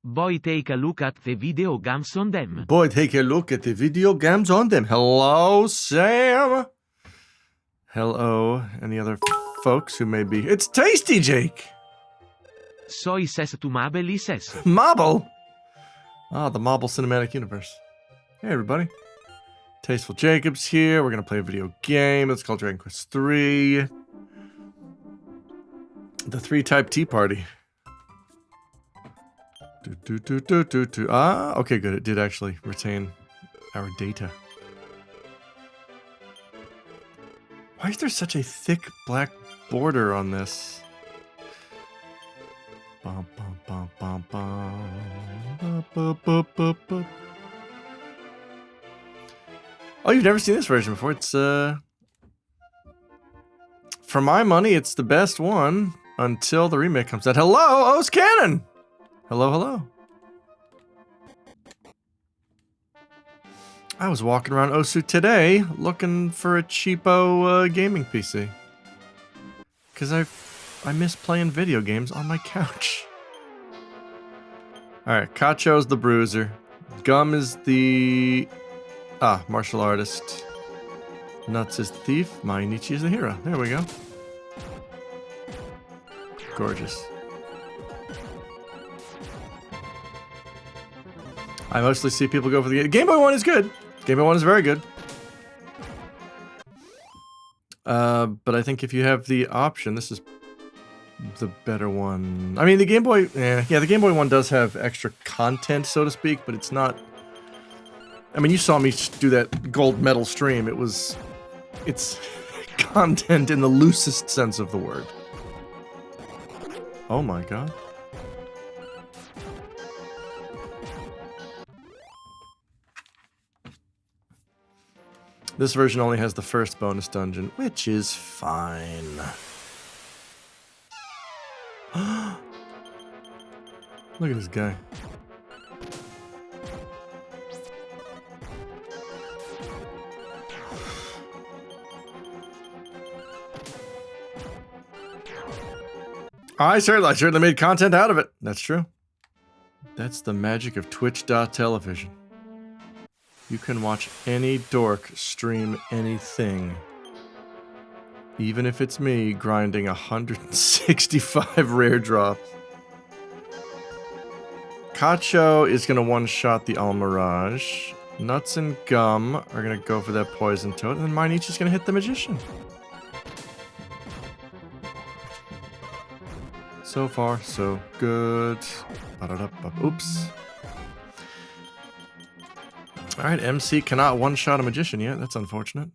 Boy, take a look at the video games on them. Boy, take a look at the video games on them. Hello, Sam. Hello, any other folks who may be... It's Tasty Jake! Soy ses tu mabel ses. Marble! Ah, the Marble Cinematic Universe. Hey, everybody. Tasteful Jacobs here. We're going to play a video game. It's called Dragon Quest III. The 3-type tea party. Ah, okay, good. It did actually retain our data. Why is there such a thick black border on this? Bum, bum, bum, bum, bum. Bup, bup, bup, bup. Oh, you've never seen this version before. It's, for my money, it's the best one until the remake comes out. Hello, O's Cannon! Hello, hello. I was walking around Osu today looking for a cheapo gaming PC. Because I miss playing video games on my couch. Alright, Kacho's the bruiser. Gum is the... martial artist. Nuts is the thief. Mainichi is the hero. There we go. Gorgeous. I mostly see people go for the Game Boy 1 is good. Game Boy 1 is very good. But I think if you have the option, this is the better one. I mean, the Game Boy... yeah, the Game Boy 1 does have extra content, so to speak, but it's not... I mean, you saw me do that gold medal stream. It's content in the loosest sense of the word. Oh my god. This version only has the first bonus dungeon, which is fine. Look at this guy. I certainly made content out of it. That's true. That's the magic of Twitch.television. You can watch any dork stream anything. Even if it's me grinding 165 rare drops. Kacho is going to one-shot the Almirage. Nuts and Gum are going to go for that Poison Toad. And then Mainichi's going to hit the Magician. So far, so good. Oops. Alright, MC cannot one-shot a Magician yet. That's unfortunate.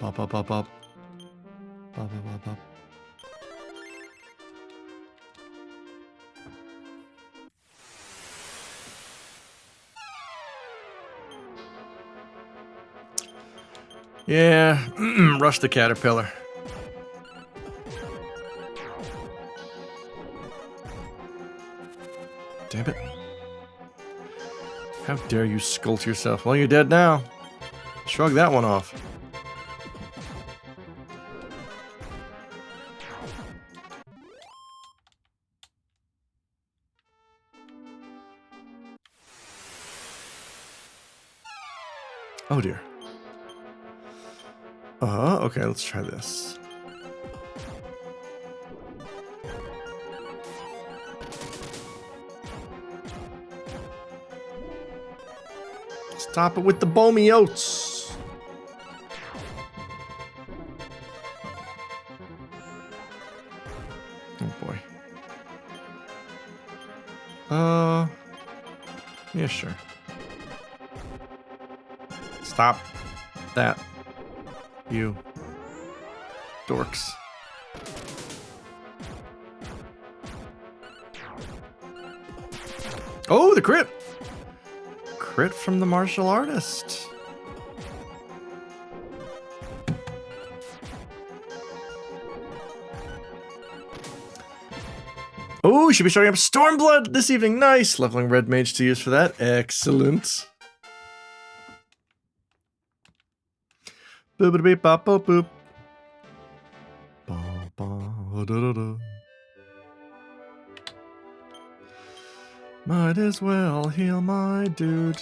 Bop, bop, bop, bop. Bop, bop, bop, bop. Yeah, rush the caterpillar. Damn it. How dare you scold yourself? Well, you're dead now. Shrug that one off. Oh dear. Okay, let's try this. Stop it with the Bomi Oats. Oh boy. Yeah, sure. Stop that. You dorks. Oh, the crit! Crit from the martial artist. Oh, should be showing up Stormblood this evening. Nice. Leveling Red Mage to use for that. Excellent. Boop beep bop boop boop. Ba, ba, da, da, da. Might as well heal my dude.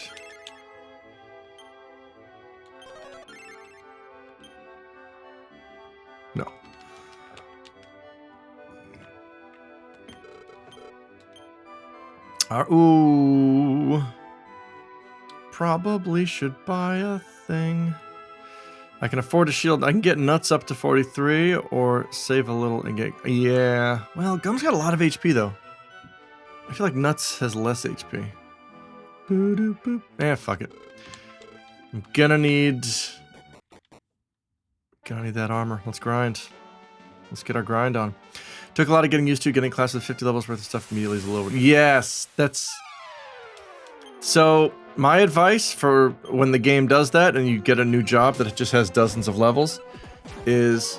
No. Ooh. Probably should buy a thing. I can afford a shield. I can get nuts up to 43 or save a little and get... Yeah. Well, Gum's got a lot of HP, though. I feel like nuts has less HP. Boo-doo-boop. Eh, fuck it. I'm gonna need that armor. Let's grind. Let's get our grind on. Took a lot of getting used to. Getting classes with 50 levels worth of stuff immediately is a little... Yes, that's... So, my advice for when the game does that and you get a new job that just has dozens of levels is...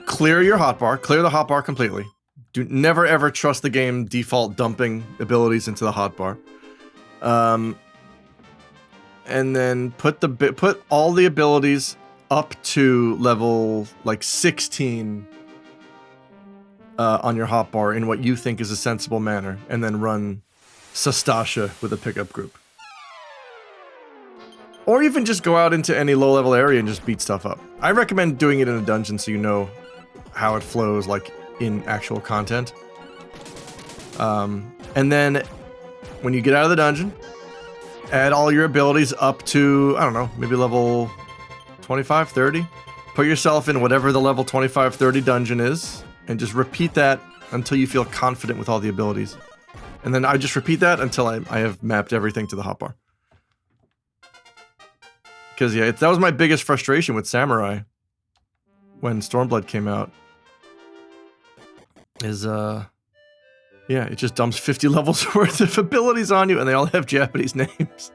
clear your hotbar. Clear the hotbar completely. Do never ever trust the game default dumping abilities into the hotbar. And then put all the abilities up to level like 16 on your hotbar in what you think is a sensible manner, and then run Sastasha with a pickup group. Or even just go out into any low-level area and just beat stuff up. I recommend doing it in a dungeon so you know how it flows, like, in actual content. And then, when you get out of the dungeon, add all your abilities up to, I don't know, maybe level 25, 30. Put yourself in whatever the level 25, 30 dungeon is, and just repeat that until you feel confident with all the abilities. And then I just repeat that until I have mapped everything to the hotbar. Because, yeah, that was my biggest frustration with Samurai when Stormblood came out. Is, yeah, it just dumps 50 levels worth of abilities on you, and they all have Japanese names.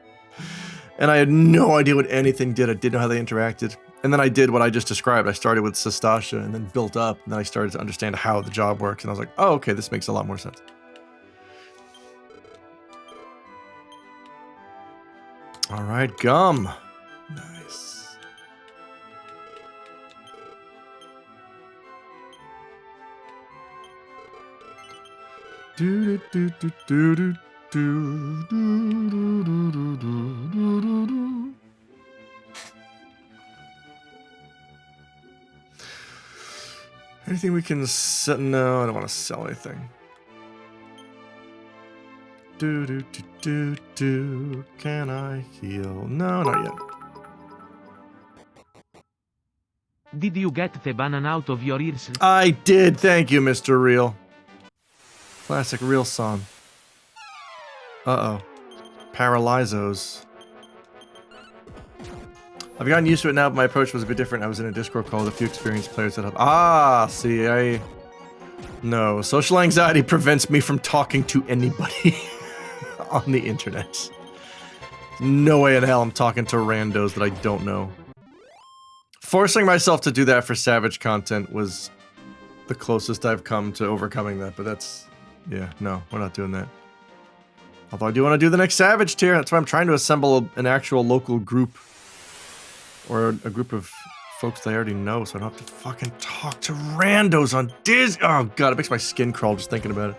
And I had no idea what anything did. I didn't know how they interacted. And then I did what I just described. I started with Sastasha and then built up, and then I started to understand how the job works, and I was like, oh, okay, this makes a lot more sense. All right, Gum. Nice. Do do do do do do do do do do do do. Anything we can sell? No, I don't want to sell anything. Do do do do do. Can I heal? No, not yet. Did you get the banana out of your ears? I did. Thank you, Mr. Real. Classic Real song. Uh-oh. Paralyzos. I've gotten used to it now, but my approach was a bit different. I was in a Discord call with a few experienced players that have... Ah, see, No, social anxiety prevents me from talking to anybody on the internet. No way in hell I'm talking to randos that I don't know. Forcing myself to do that for Savage content was the closest I've come to overcoming that, but that's... Yeah, no, we're not doing that. Although I do want to do the next Savage tier. That's why I'm trying to assemble an actual local group. Or a group of folks that I already know, so I don't have to fucking talk to randos on Disney. Oh god, it makes my skin crawl just thinking about it.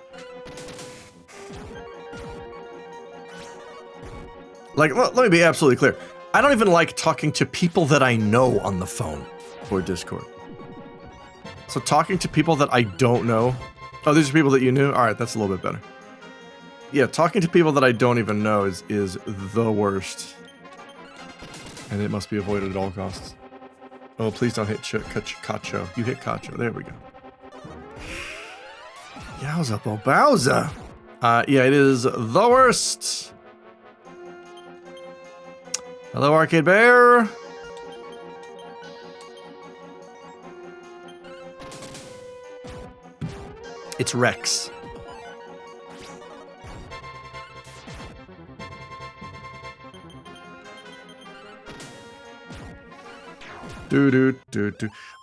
Like, let me be absolutely clear. I don't even like talking to people that I know on the phone or Discord. So talking to people that I don't know... Oh, these are people that you knew? Alright, that's a little bit better. Yeah, talking to people that I don't even know is the worst. And it must be avoided at all costs. Oh, please don't hit Kacho. You hit Kacho. There we go. Yowza Bobowza. Yeah, it is the worst. Hello, Arcade Bear. It's Rex. Do.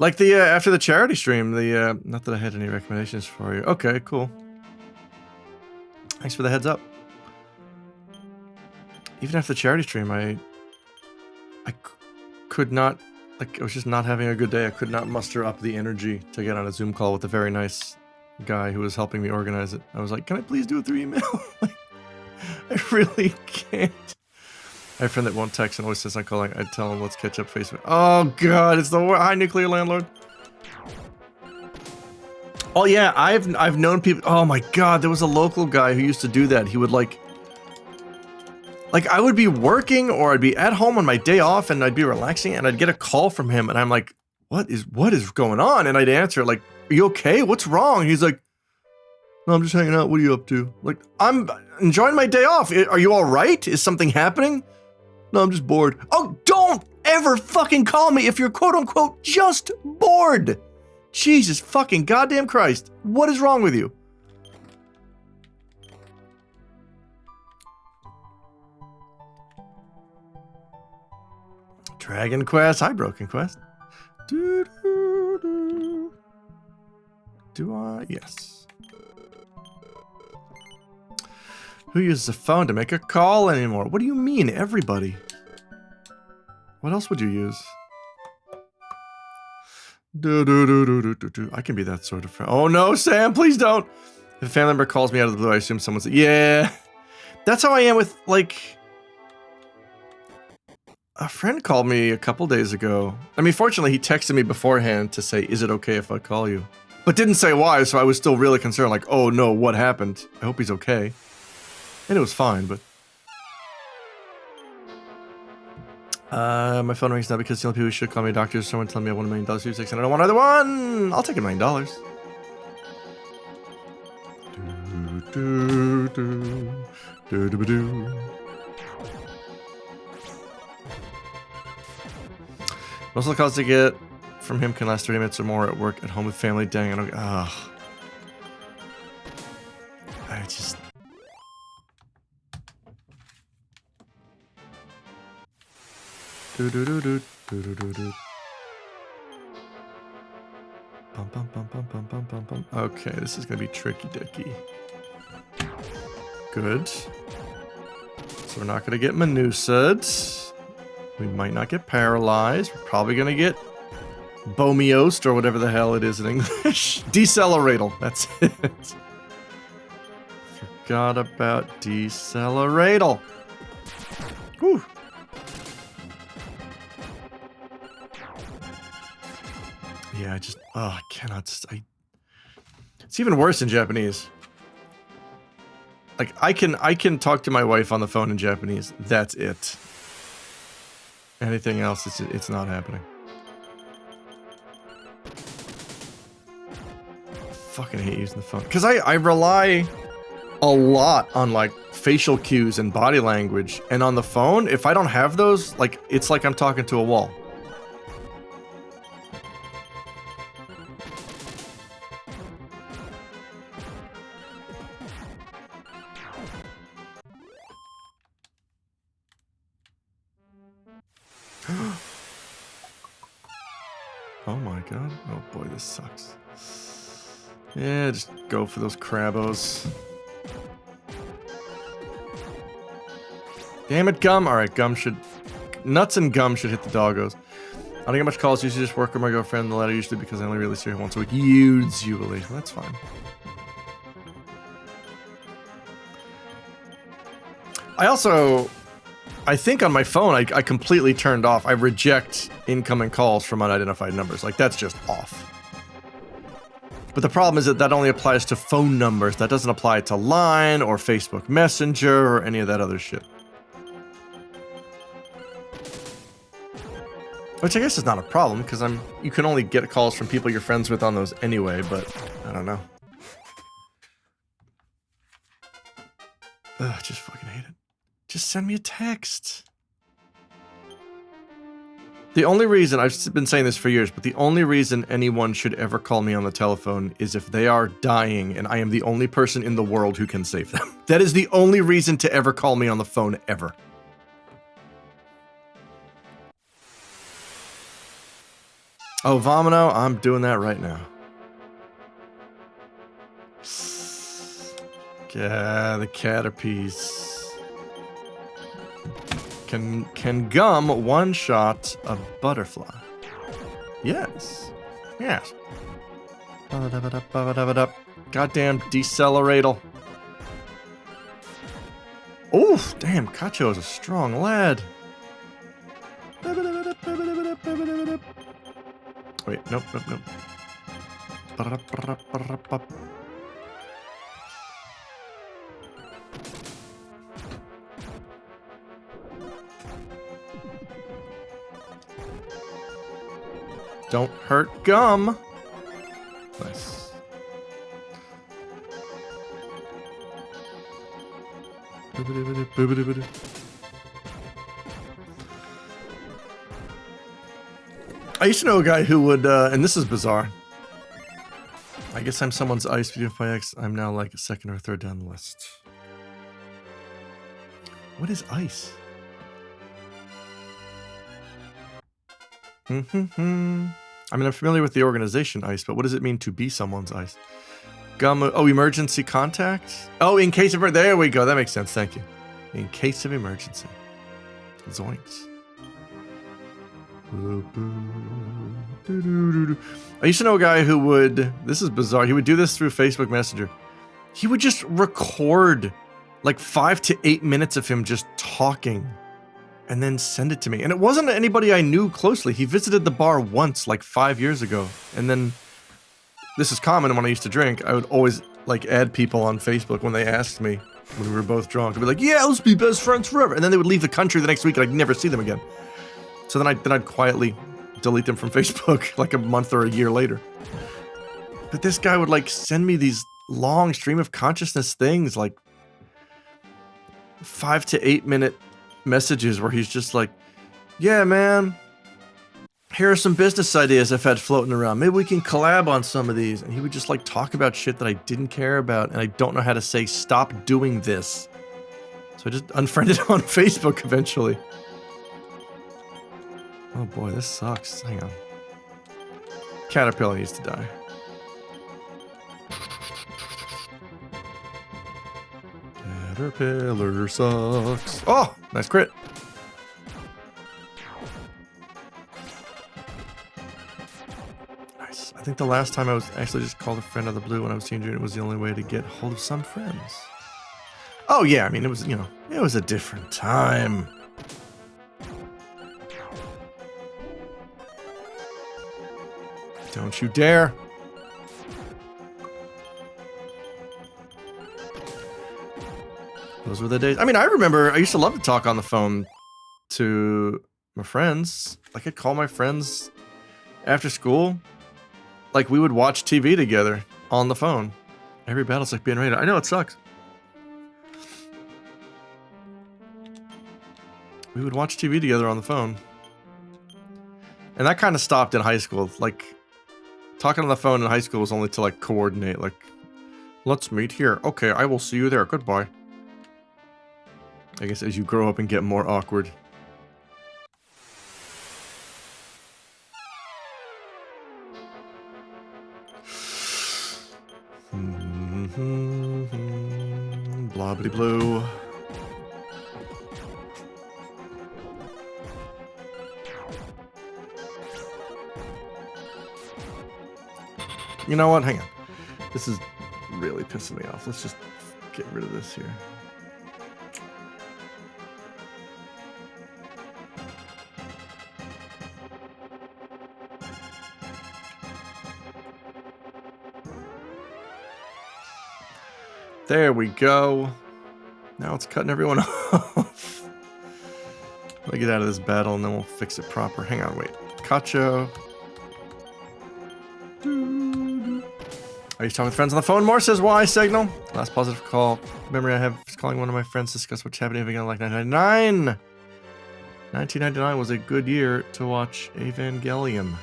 Like the after the charity stream, the not that I had any recommendations for you. Okay, cool. Thanks for the heads up. Even after the charity stream, I could not, like, I was just not having a good day. I could not muster up the energy to get on a Zoom call with a very nice guy who was helping me organize it. I was like, can I please do it through email? Like, I really can't. I have a friend that won't text and always says I'm calling. I tell him, let's catch up Facebook. Oh, God, it's the Hi, Nuclear Landlord. Oh, yeah, I've known people. Oh, my God, there was a local guy who used to do that. He would, like, I would be working or I'd be at home on my day off and I'd be relaxing and I'd get a call from him and I'm like, what is going on? And I'd answer, like, are you okay? What's wrong? He's like, no, I'm just hanging out. What are you up to? Like, I'm enjoying my day off. Are you all right? Is something happening? No, I'm just bored. Oh, don't ever fucking call me if you're quote unquote just bored. Jesus fucking goddamn Christ. What is wrong with you? Dragon Quest. Hi, Broken Quest. Do I? Yes. Who uses a phone to make a call anymore? What do you mean, everybody? What else would you use? I can be that sort of friend. Oh no, Sam, please don't. If a family member calls me out of the blue, I assume someone's... Yeah. That's how I am with, like... A friend called me a couple days ago. I mean, fortunately, he texted me beforehand to say, is it okay if I call you? But didn't say why, so I was still really concerned, like, oh no, what happened? I hope he's okay. And it was fine, but... my phone rings now because the only people who should call me doctors. Someone telling me I want $1 million for 6 and I don't want another one! I'll take $1 million. Most of the calls I get from him can last 30 minutes or more at work, at home with family. Dang, I don't... I just... Okay, this is gonna be tricky dicky. Good. So we're not gonna get Manusad. We might not get paralyzed. We're probably gonna get Bomiosed or whatever the hell it is in English. Deceleradal. That's it. Forgot about Deceleradal. Whew. Yeah, I just, I cannot, it's even worse in Japanese. Like, I can talk to my wife on the phone in Japanese. That's it. Anything else, it's not happening. I fucking hate using the phone. Because I rely a lot on, like, facial cues and body language. And on the phone, if I don't have those, like, it's like I'm talking to a wall. Oh my god. Oh boy, this sucks. Yeah, just go for those crabos. Damn it, Gum. Alright, Gum should... Nuts and Gum should hit the doggos. I don't get much calls. Usually just work with my girlfriend. The latter usually because I only really see her once a week. Usually. That's fine. I think on my phone, I completely turned off. I reject incoming calls from unidentified numbers. Like, that's just off. But the problem is that that only applies to phone numbers. That doesn't apply to Line or Facebook Messenger or any of that other shit. Which I guess is not a problem, because you can only get calls from people you're friends with on those anyway, but I don't know. Ugh, I just fucking hate it. Just send me a text. The only reason, I've been saying this for years, but the only reason anyone should ever call me on the telephone is if they are dying and I am the only person in the world who can save them. That is the only reason to ever call me on the phone, ever. Oh, Vomino, I'm doing that right now. Yeah, the Caterpies. Can Gum one-shot a butterfly? Yes. Yes. Goddamn decelerator. Oof, damn, Cacho is a strong lad. Wait, nope. Don't hurt gum. Nice. I used to know a guy who would, and this is bizarre. I guess I'm someone's ice video by X. I'm now like a second or third down the list. What is ice? I mean, I'm familiar with the organization ICE, but what does it mean to be someone's ICE? Oh, emergency contact? Oh, in case of... There we go. That makes sense. Thank you. In case of emergency. Zoinks. I used to know a guy who would... This is bizarre. He would do this through Facebook Messenger. He would just record like 5 to 8 minutes of him just talking and then send it to me. And it wasn't anybody I knew closely. He visited the bar once, like 5 years ago. And then, this is common when I used to drink, I would always, like, add people on Facebook when they asked me, when we were both drunk. I'd be like, yeah, let's be best friends forever. And then they would leave the country the next week and I'd never see them again. So then I'd quietly delete them from Facebook, like a month or a year later. But this guy would, like, send me these long stream of consciousness things, like 5 to 8 minute messages where he's just like, yeah, man, here are some business ideas I've had floating around. Maybe we can collab on some of these. And he would just like talk about shit that I didn't care about. And I don't know how to say, stop doing this. So I just unfriended him on Facebook eventually. Oh boy, this sucks. Hang on. Caterpillar needs to die. Caterpillar sucks. Oh, nice crit. Nice. I think the last time I was actually just called a friend out of the blue when I was teenager, it was the only way to get hold of some friends. Oh yeah, I mean, it was, you know, it was a different time. Don't you dare. Those were the days. I mean, I remember I used to love to talk on the phone to my friends. Like, I'd call my friends after school. Like, we would watch TV together on the phone. Every battle's like being rated. I know, it sucks. We would watch TV together on the phone. And that kind of stopped in high school. Like, talking on the phone in high school was only to, like, coordinate. Like, let's meet here. Okay, I will see you there. Goodbye. I guess as you grow up and get more awkward. Blobbity blue. You know what? Hang on. This is really pissing me off. Let's just get rid of this here. There we go. Now it's cutting everyone off. Let me get out of this battle and then we'll fix it proper. Hang on, wait. Cacho. Are you talking with friends on the phone? More says why, Signal. Last positive call. Memory I have is calling one of my friends to discuss what's happening again like 1999. 1999 was a good year to watch Evangelion.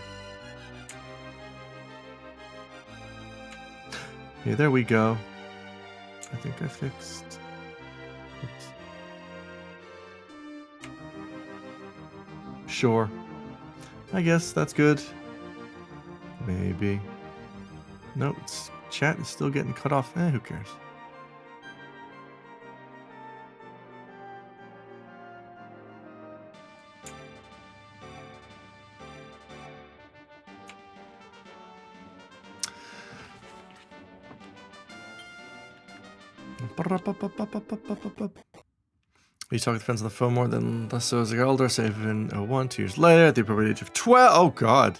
Okay, there we go. I think I fixed. Oops. Sure. I guess that's good. Maybe. Nope, chat is still getting cut off. Who cares? You talk with friends on the phone more than less so as they get older, say in 01, 2 years later, at the appropriate age of 12. Oh, God.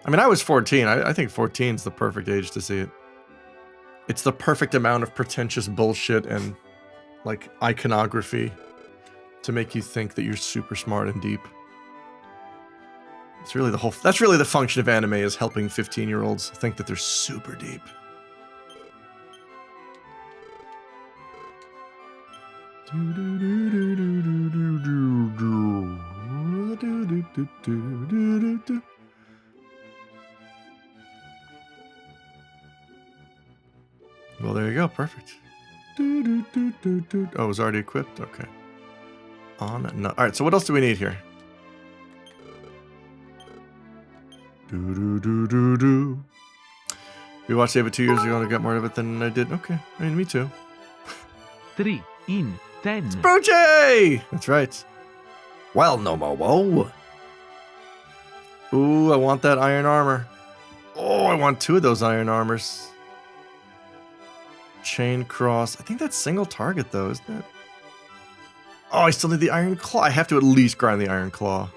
I mean, I was 14. I think 14 is the perfect age to see it. It's the perfect amount of pretentious bullshit and, like, iconography to make you think that you're super smart and deep. It's really that's really the function of anime, is helping 15-year-olds think that they're super deep. Well, there you go. Perfect. Oh, it was already equipped? Okay. On. No. Alright, so what else do we need here? We watched Ava 2 years ago and I got more of it than I did. Okay. I mean, me too. 3 in 10. Spoochie! That's right. Well, no more. Ooh, I want that iron armor. Oh, I want 2 of those iron armors. Chain cross. I think that's single target though, isn't it? Oh, I still need the iron claw. I have to at least grind the iron claw.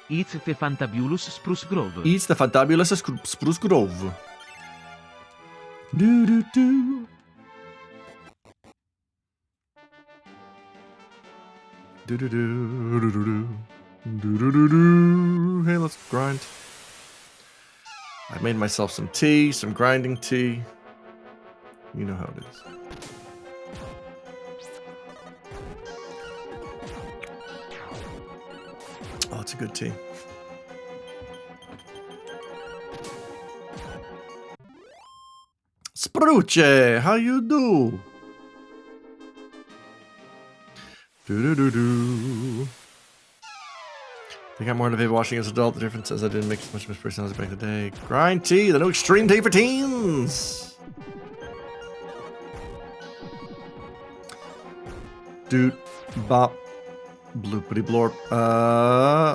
It's the Fantabulous Spruce Grove. It's the Fantabulous Spruce Grove. Do do do. Do do do do do do do do do. Hey, let's grind. I made myself some tea, some grinding tea. You know how it is. Oh, it's a good tea. Spruce, how you do? Do. They got more motivated watching as an adult. The difference is I didn't make as much of his personality back in the day. Grind tea, the new extreme tea for teens. Dude, bop, bloopity blorp.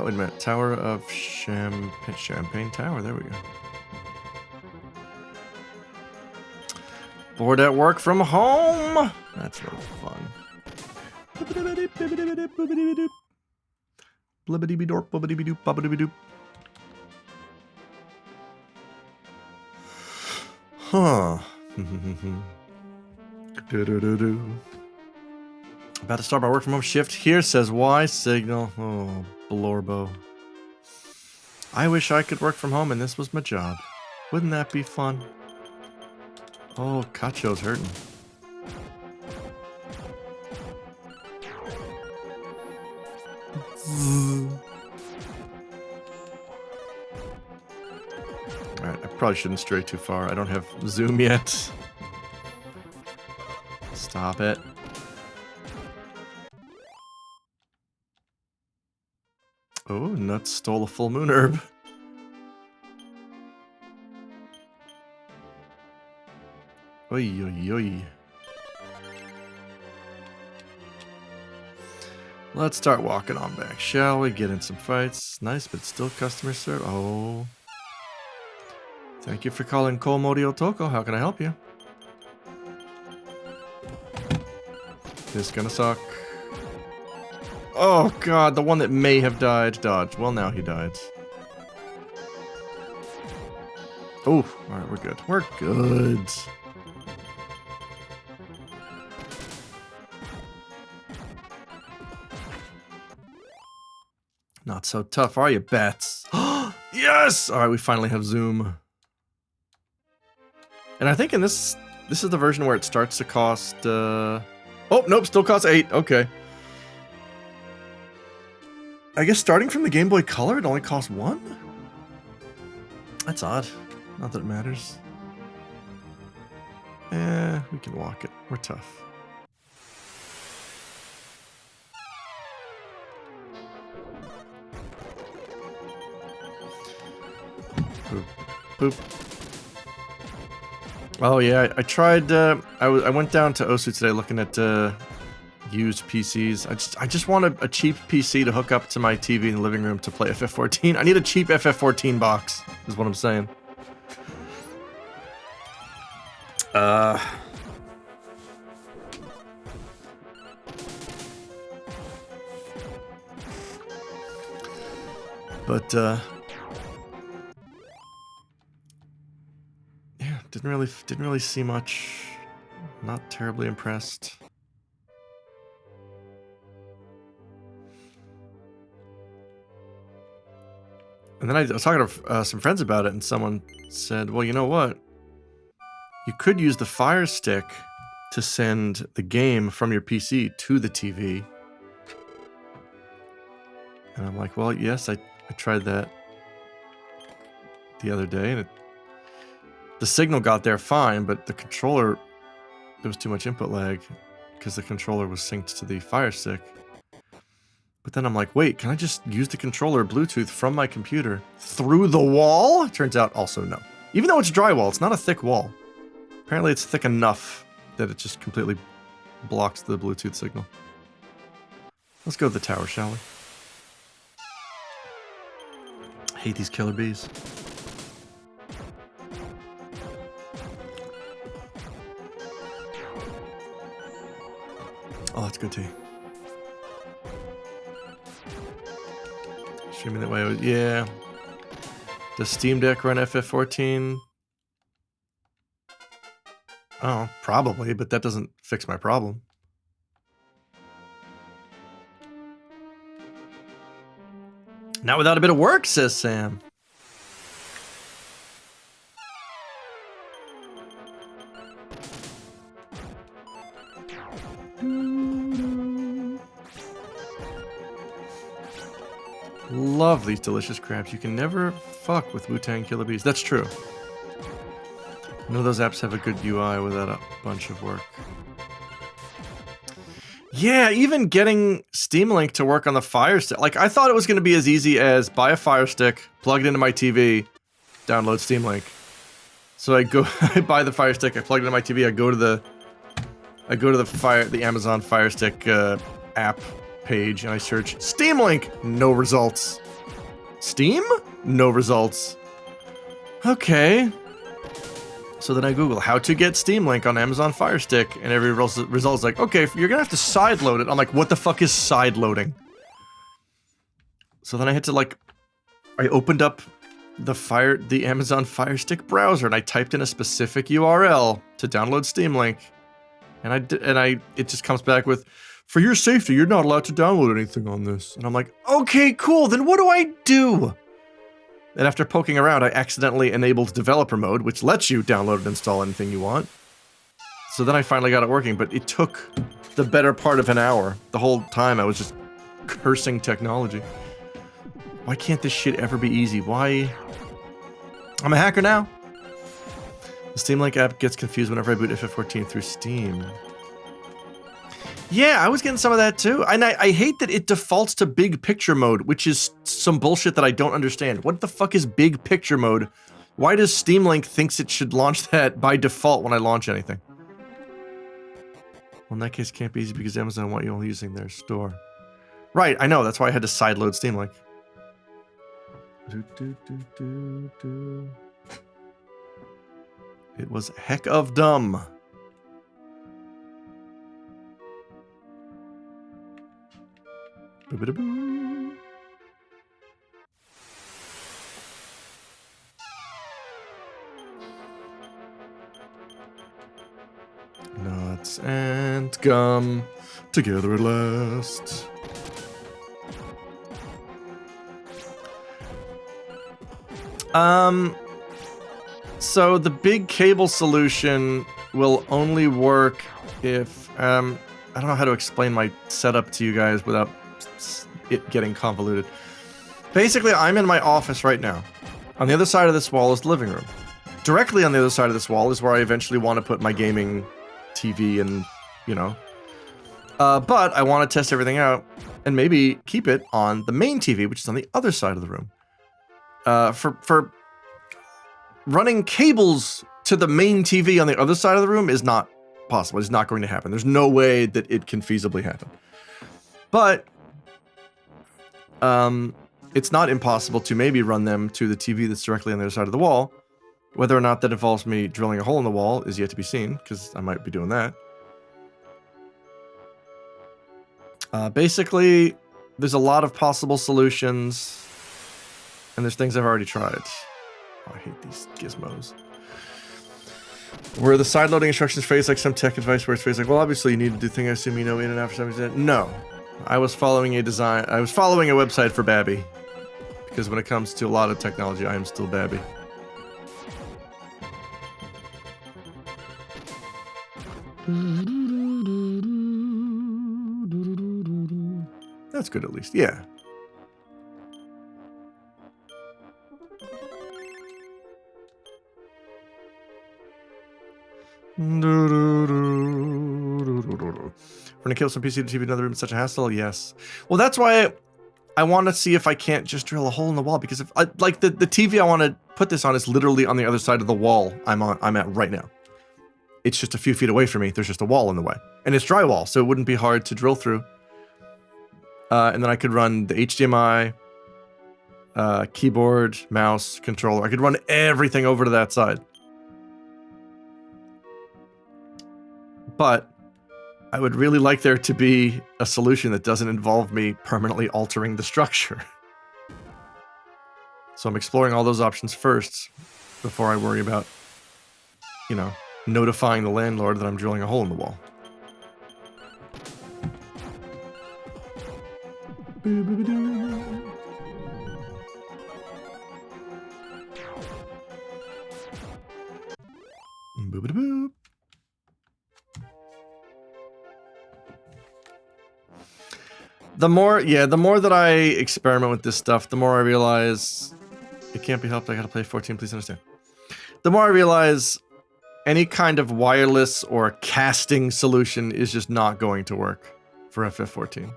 Wait a minute. Tower of Champagne Tower. There we go. Bored at work from home. That's no fun. Blibbity-be-dorp, bobbity-be-doop, bobbity-be-doop. Huh. Do-do-do-do. About to start my work from home shift. Here says why signal. Oh, Blorbo. I wish I could work from home and this was my job. Wouldn't that be fun? Oh, Cacho's hurting. Alright, I probably shouldn't stray too far. I don't have zoom yet. Stop it. Oh, Nuts stole a full moon herb. Oi, oi, oi. Let's start walking on back, shall we? Get in some fights. Nice, but still customer service. Oh. Thank you for calling Komori Otoko. How can I help you? This is gonna suck. Oh god, the one that may have died dodged. Well, now he died. Oh, alright, we're good. We're good. Not so tough, are you, bats? Yes! Alright, we finally have zoom. And I think in this is the version where it starts to cost, oh, nope, still costs 8. Okay. I guess starting from the Game Boy Color, it only costs 1? That's odd. Not that it matters. We can walk it. We're tough. Boop. Boop. Oh yeah, I tried, I went down to Osu today looking at, used PCs. I just want a cheap PC to hook up to my TV in the living room to play FF14. I need a cheap FF14 box, is what I'm saying. Uh... But, yeah, didn't really see much. Not terribly impressed. And then I was talking to some friends about it, and someone said, well, you know what? You could use the Fire Stick to send the game from your PC to the TV. And I'm like, well, yes, I tried that the other day, and the signal got there fine, but the controller, there was too much input lag because the controller was synced to the Fire Stick. But then I'm like, wait, can I just use the controller Bluetooth from my computer through the wall? Turns out also no. Even though it's drywall, it's not a thick wall. Apparently it's thick enough that it just completely blocks the Bluetooth signal. Let's go to the tower, shall we? I hate these killer bees. Oh, that's good tea. Streaming that way, yeah. Does Steam Deck run FF14? Oh, probably, but that doesn't fix my problem. Not without a bit of work, says Sam. Love these delicious crabs. You can never fuck with Wu-Tang Killer Bees. That's true. None of those apps have a good UI without a bunch of work. Yeah, even getting Steam Link to work on the Fire Stick. Like, I thought it was going to be as easy as buy a Fire Stick, plug it into my TV, download Steam Link. So I go, I buy the Fire Stick, I plug it into my TV, I go to the Amazon Fire Stick app page, and I search Steam Link, no results. Steam? No results. Okay. So then I Google how to get Steam Link on Amazon Fire Stick, and every result is like, okay, you're gonna have to side load it. I'm like, what the fuck is side loading? So then I had to I opened up the Amazon Fire Stick browser, and I typed in a specific URL to download Steam Link, and it just comes back with, for your safety, you're not allowed to download anything on this. And I'm like, okay, cool, then what do I do? And after poking around, I accidentally enabled developer mode, which lets you download and install anything you want. So then I finally got it working, but it took the better part of an hour. The whole time I was just cursing technology. Why can't this shit ever be easy? Why? I'm a hacker now. The Steam Link app gets confused whenever I boot FF14 through Steam. Yeah, I was getting some of that too. And I hate that it defaults to big picture mode, which is some bullshit that I don't understand. What the fuck is big picture mode? Why does Steam Link thinks it should launch that by default when I launch anything? Well, in that case, it can't be easy because Amazon want you only using their store. Right, I know. That's why I had to sideload Steam Link. It was heck of dumb. Nuts and gum together at last. So the big cable solution will only work if, I don't know how to explain my setup to you guys without it getting convoluted. Basically, I'm in my office right now. On the other side of this wall is the living room. Directly on the other side of this wall is where I eventually want to put my gaming TV and, you know. But I want to test everything out and maybe keep it on the main TV, which is on the other side of the room. For running cables to the main TV on the other side of the room is not possible. It's not going to happen. There's no way that it can feasibly happen. But it's not impossible to maybe run them to the TV that's directly on the other side of the wall, Whether or not that involves me drilling a hole in the wall is yet to be seen, because I might be doing that. Basically, there's a lot of possible solutions, and there's things I've already tried. Oh, I hate these gizmos. Were the side loading instructions phrased like some tech advice where it's phrased like, well, obviously you need to do things I assume you know in and out for some reason? No. I was following a website for Babby. Because when it comes to a lot of technology, I am still Babby. That's good at least, yeah. When it kills from PC to TV in another room, it's such a hassle. Yes. Well, that's why I want to see if I can't just drill a hole in the wall, because if like the TV I want to put this on is literally on the other side of the wall I'm at right now. It's just a few feet away from me. There's just a wall in the way, and it's drywall, so it wouldn't be hard to drill through. And then I could run the HDMI, keyboard, mouse, controller. I could run everything over to that side. But I would really like there to be a solution that doesn't involve me permanently altering the structure. So I'm exploring all those options first before I worry about, you know, notifying the landlord that I'm drilling a hole in the wall. Boop-a-da-boop. The more that I experiment with this stuff, the more I realize it can't be helped. I gotta play 14, please understand. The more I realize any kind of wireless or casting solution is just not going to work for FF14.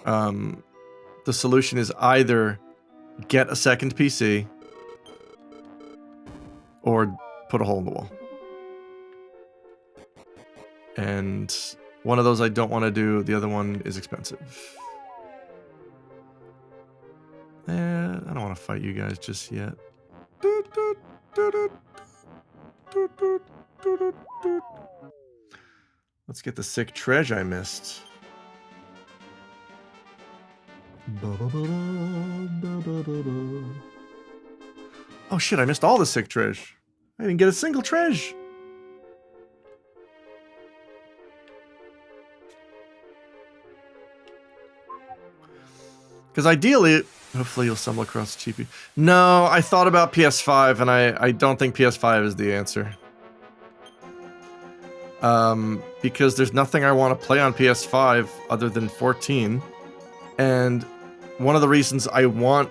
The solution is either get a second PC or put a hole in the wall. And one of those I don't want to do, the other one is expensive. I don't want to fight you guys just yet. Let's get the sick treasure I missed. Oh shit, I missed all the sick treasure. I didn't get a single treasure. Because ideally, hopefully you'll stumble across cheapy. No, I thought about PS5, and I don't think PS5 is the answer. Because there's nothing I want to play on PS5 other than 14. And one of the reasons I want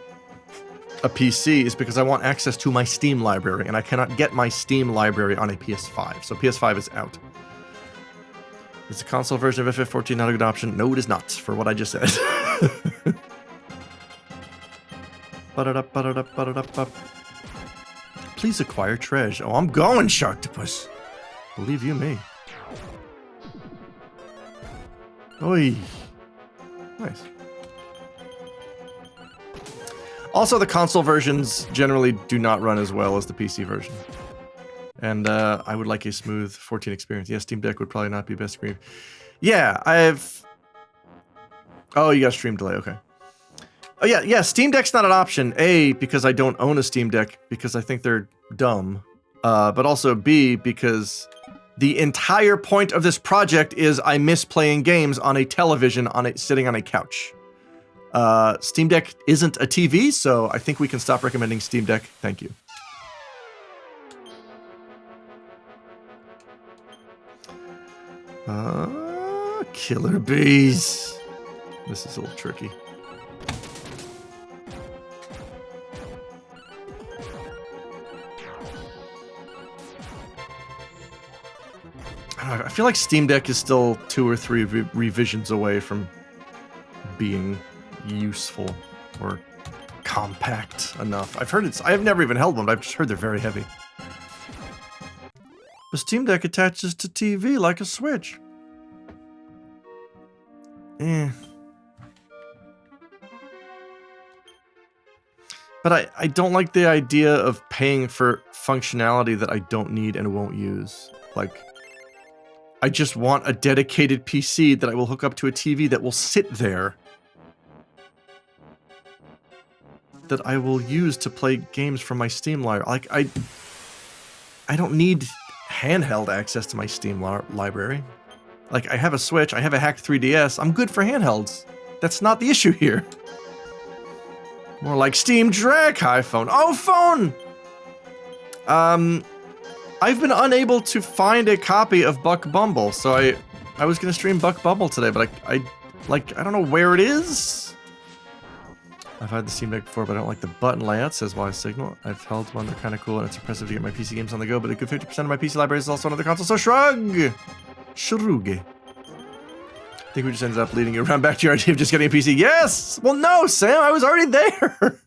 a PC is because I want access to my Steam library, and I cannot get my Steam library on a PS5. So PS5 is out. Is the console version of FF14 not a good option? No, it is not, for what I just said. Please acquire treasure. Oh, I'm going, Sharktopus. Believe you me. Oi. Nice. Also, the console versions generally do not run as well as the PC version. And I would like a smooth 14 experience. Yeah, Steam Deck would probably not be best screen. Yeah, I've... Oh, you got stream delay, okay. Oh, yeah, Steam Deck's not an option. A, because I don't own a Steam Deck, because I think they're dumb. But also B, because the entire point of this project is I miss playing games on a television, sitting on a couch. Steam Deck isn't a TV, so I think we can stop recommending Steam Deck. Thank you. Killer bees. This is a little tricky. I feel like Steam Deck is still 2 or 3 revisions away from being useful or compact enough. I've never even held one, but I've just heard they're very heavy. The Steam Deck attaches to TV like a Switch. But I don't like the idea of paying for functionality that I don't need and won't use. Like, I just want a dedicated PC that I will hook up to a TV that will sit there. That I will use to play games from my Steam library. Like, I don't need handheld access to my Steam library. Like, I have a Switch, I have a hacked 3DS, I'm good for handhelds. That's not the issue here. More like Steam Deck, iPhone. Oh, phone! I've been unable to find a copy of Buck Bumble, so I was gonna stream Buck Bumble today, but I don't know where it is. I've had the Steam Deck before, but I don't like the button layout, says Wise Signal. I've held one, they're kind of cool, and it's impressive to get my PC games on the go, but a good 50% of my PC library is also on other consoles, so shrug! Shrug. I think we just ended up leading you around back to your idea of just getting a PC. Yes! Well, no, Sam, I was already there!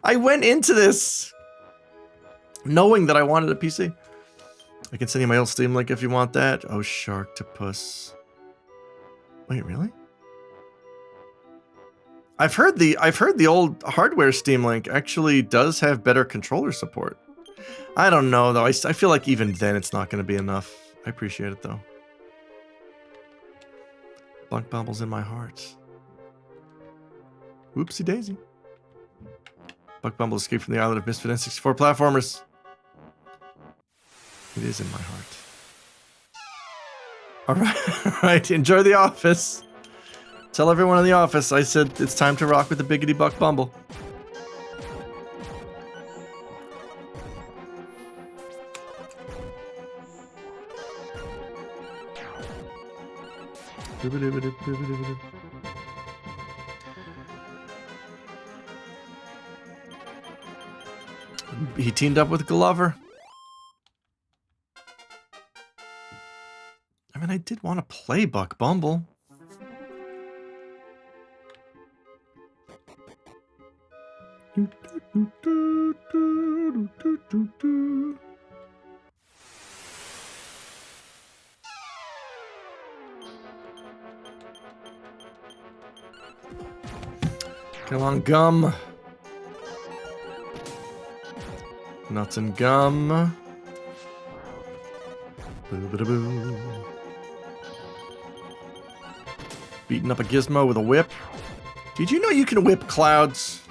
I went into this knowing that I wanted a PC. I can send you my old Steam link if you want that. Oh, Sharktopus. Wait, really? I've heard the old hardware Steam Link actually does have better controller support. I don't know though. I feel like even then it's not going to be enough. I appreciate it though. Buck Bumble's in my heart. Whoopsie daisy. Buck Bumble escaped from the island of Misfit N64 platformers. It is in my heart. All right. Enjoy The Office. Tell everyone in the office I said it's time to rock with the Biggity Buck Bumble. He teamed up with Glover. I mean, I did want to play Buck Bumble. Come on, gum. Nuts and gum. Boo-ba-da-boo. Beating up a gizmo with a whip. Did you know you can whip clouds?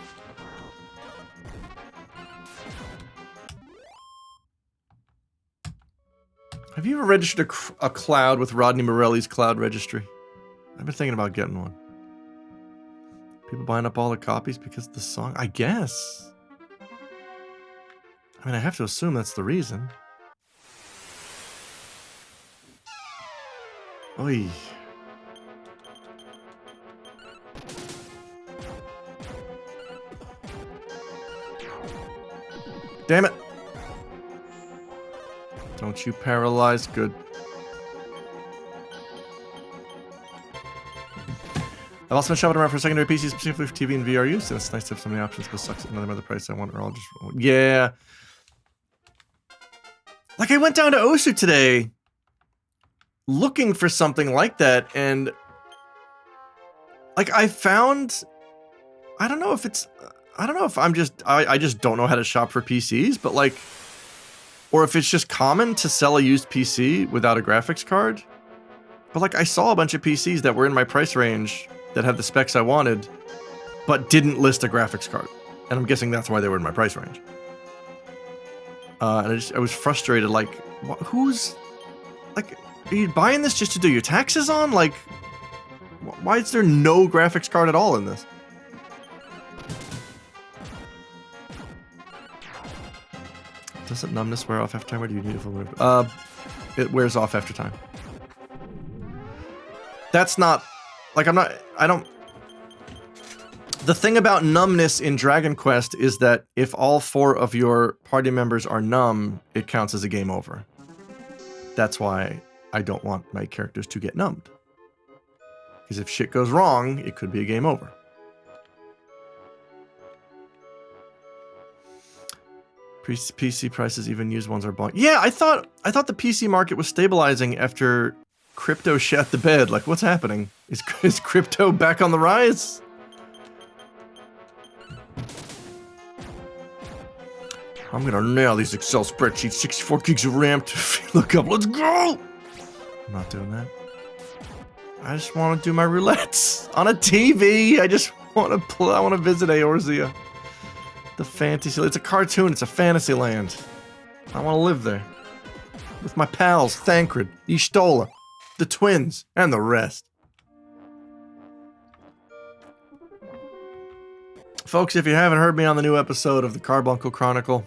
Have you ever registered a cloud with Rodney Morelli's cloud registry? I've been thinking about getting one. People buying up all the copies because of the song? I guess. I mean, I have to assume that's the reason. Oy. Damn it! Don't you paralyze? Good. I've also been shopping around for secondary PCs, specifically for TV and VR use, and it's nice to have so many options, but sucks at another price I want, or I'll just... Yeah. Like, I went down to Osu today, looking for something like that, and... Like, I found... I don't know if it's... I don't know if I'm just... I just don't know how to shop for PCs, but like... Or if it's just common to sell a used PC without a graphics card. But like, I saw a bunch of PCs that were in my price range that had the specs I wanted, but didn't list a graphics card. And I'm guessing that's why they were in my price range. And I was frustrated, like, who's... Like, are you buying this just to do your taxes on? Like, why is there no graphics card at all in this? Doesn't numbness wear off after time, or do you need a full move? It wears off after time. That's not... Like, I don't... The thing about numbness in Dragon Quest is that if all 4 of your party members are numb, it counts as a game over. That's why I don't want my characters to get numbed. Because if shit goes wrong, it could be a game over. PC prices, even used ones, are bought. Yeah, I thought the PC market was stabilizing after crypto shat the bed. Like, what's happening? Is crypto back on the rise? I'm gonna nail these Excel spreadsheets. 64 gigs of RAM to look up. Let's go! I'm not doing that. I just want to do my roulettes on a TV. I just want to play. I want to visit Eorzea. The fantasy. It's a cartoon. It's a fantasy land. I want to live there. With my pals, Thancred, Y'shtola, the twins, and the rest. Folks, if you haven't heard me on the new episode of the Carbuncle Chronicle,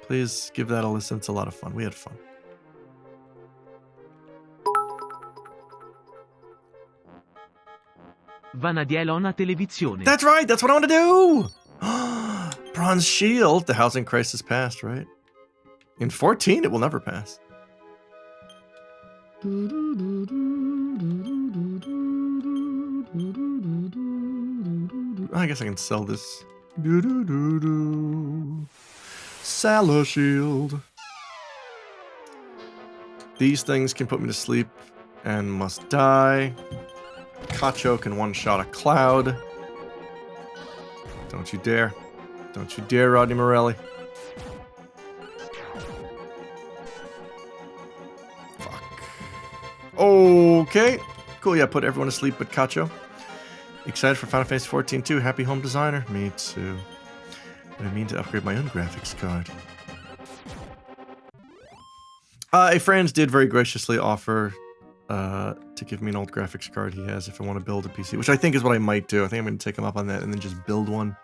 please give that a listen. It's a lot of fun. We had fun. Vanadiel on a televisione. That's right. That's what I want to do. Bronze Shield. The housing crisis passed, right? In 14, it will never pass. I guess I can sell this. Salah Shield. These things can put me to sleep and must die. Cacho can one-shot a cloud. Don't you dare. Don't you dare, Rodney Morelli. Fuck. Okay. Cool, yeah, put everyone to sleep but Cacho. Excited for Final Fantasy 14 too. Happy home designer. Me too. But I mean to upgrade my own graphics card. A friend did very graciously offer to give me an old graphics card he has if I want to build a PC, which I think is what I might do. I think I'm going to take him up on that and then just build one.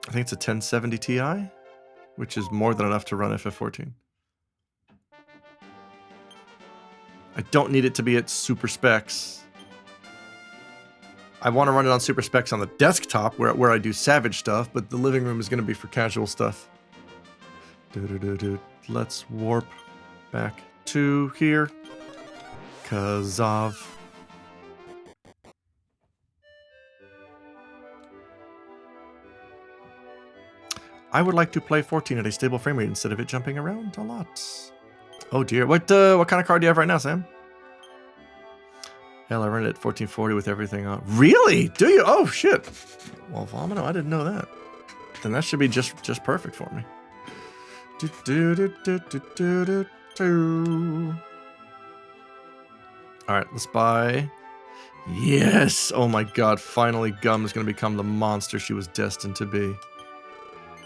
I think it's a 1070 Ti, which is more than enough to run FF14. I don't need it to be at super specs. I want to run it on super specs on the desktop where I do Savage stuff, but the living room is going to be for casual stuff. Let's warp back to here. Kazov. I would like to play 14 at a stable frame rate instead of it jumping around a lot. Oh dear. What kind of card do you have right now, Sam? Hell, I run it at 1440 with everything on. Really? Do you? Oh shit. Well, Vomino, I didn't know that. Then that should be just perfect for me. Alright, let's buy. Yes! Oh my god, finally Gum is going to become the monster she was destined to be.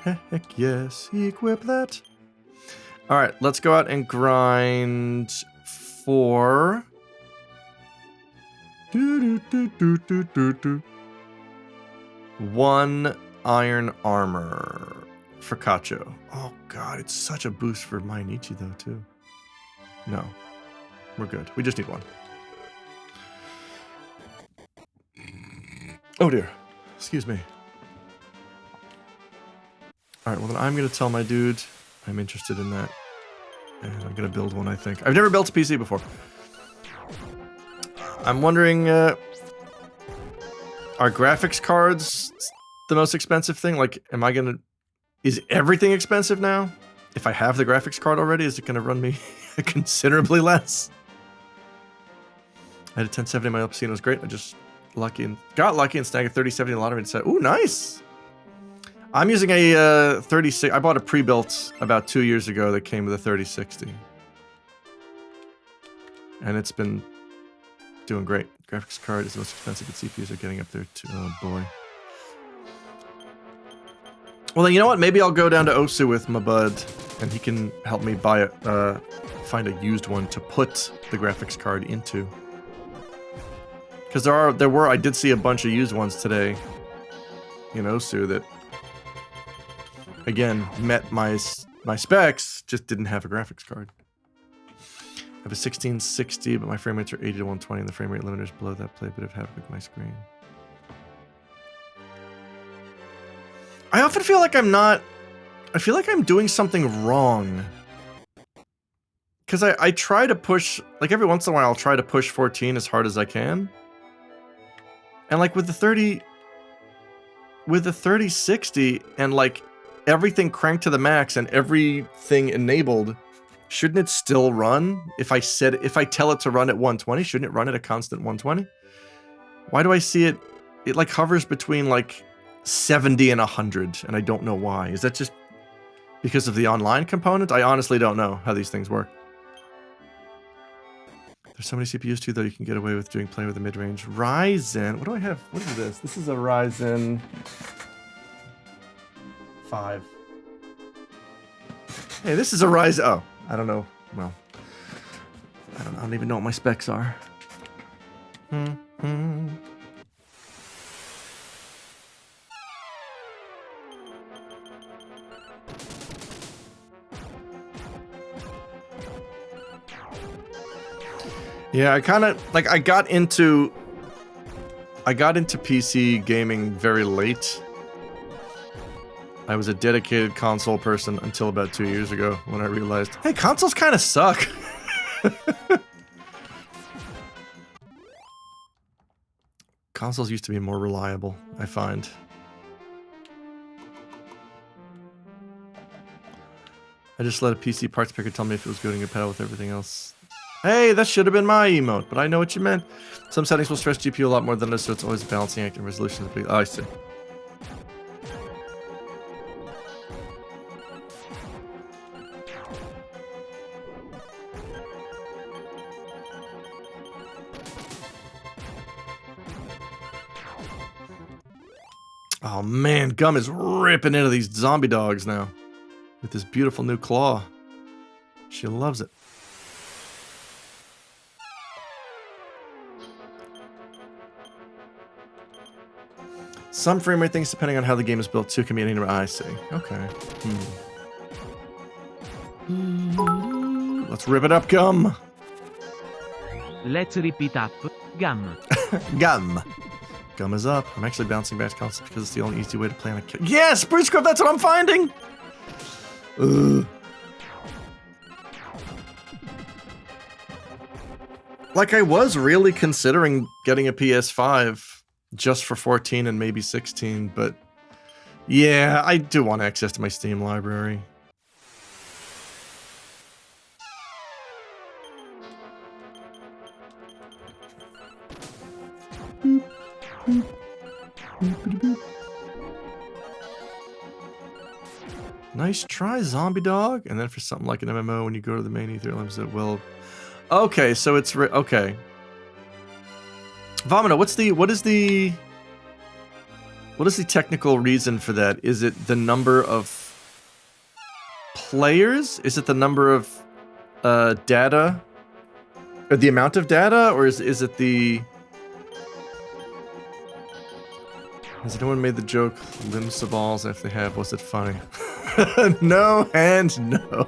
Heck yes, equip that. Alright, let's go out and grind for... one iron armor for Cacho. Oh god, it's such a boost for Mainichi though, too. No. We're good. We just need one. Oh dear. Excuse me. Alright, well then I'm going to tell my dude I'm interested in that. And I'm going to build one, I think. I've never built a PC before. I'm wondering, are graphics cards the most expensive thing? Like, am I going to... Is everything expensive now? If I have the graphics card already, is it going to run me considerably less? I had a 1070 in my LPC and it was great. I just got lucky and snagged a 3070 in the lottery and said, ooh, nice. I'm using a 36. I bought a pre-built about 2 years ago that came with a 3060. And it's been doing great. Graphics card is the most expensive, but CPUs are getting up there too. Oh boy. Well then, you know what? Maybe I'll go down to Osu with my bud, and he can help me buy it, find a used one to put the graphics card into. Because I did see a bunch of used ones today in Osu that, again, met my specs, just didn't have a graphics card. I have a 1660, but my frame rates are 80 to 120, and the frame rate limiters below that play a bit of havoc with my screen. I often feel like I feel like I'm doing something wrong. Because I try to push, like every once in a while I'll try to push 14 as hard as I can. And like with the 3060 and like everything cranked to the max and everything enabled, shouldn't it still run? If I tell it to run at 120, shouldn't it run at a constant 120? Why do I see it it like hovers between like 70 and 100, and I don't know why. Is that just because of the online component? I honestly don't know how these things work. There's so many CPUs too, though, you can get away with doing playing with the mid-range. Ryzen. What do I have? What is this? This is a Ryzen 5. Hey, this is a Ryzen. Oh, I don't know. Well, I don't even know what my specs are. Yeah, I kind of like I got into PC gaming very late. I was a dedicated console person until about 2 years ago when I realized, hey, consoles kind of suck. Consoles used to be more reliable, I find. I just let a PC parts picker tell me if it was good and compatible with everything else. Hey, that should have been my emote, but I know what you meant. Some settings will stress GPU a lot more than others, so it's always a balancing act and resolution. Oh, I see. Oh man, Gum is ripping into these zombie dogs now with this beautiful new claw. She loves it. Some frame rate things, depending on how the game is built, too, can be an I see. Okay. Let's rip it up, Gum. Let's rip it up, Gum. Gum. Gum is up. I'm actually bouncing back to console because it's the only easy way to play on a kid. Yes, Sprucecraft, that's what I'm finding. Ugh. Like, I was really considering getting a PS5 just for 14 and maybe 16, but yeah, I do want access to my Steam library. Nice try, zombie dog. And then for something like an MMO, when you go to the main ether limbs, it will. Okay, so it's okay. Vomino, what is the technical reason for that? Is it the number of players? Is it the number of data? Or the amount of data? Or is it the... Has anyone made the joke, limbs to balls, if they have, was it funny? No and no.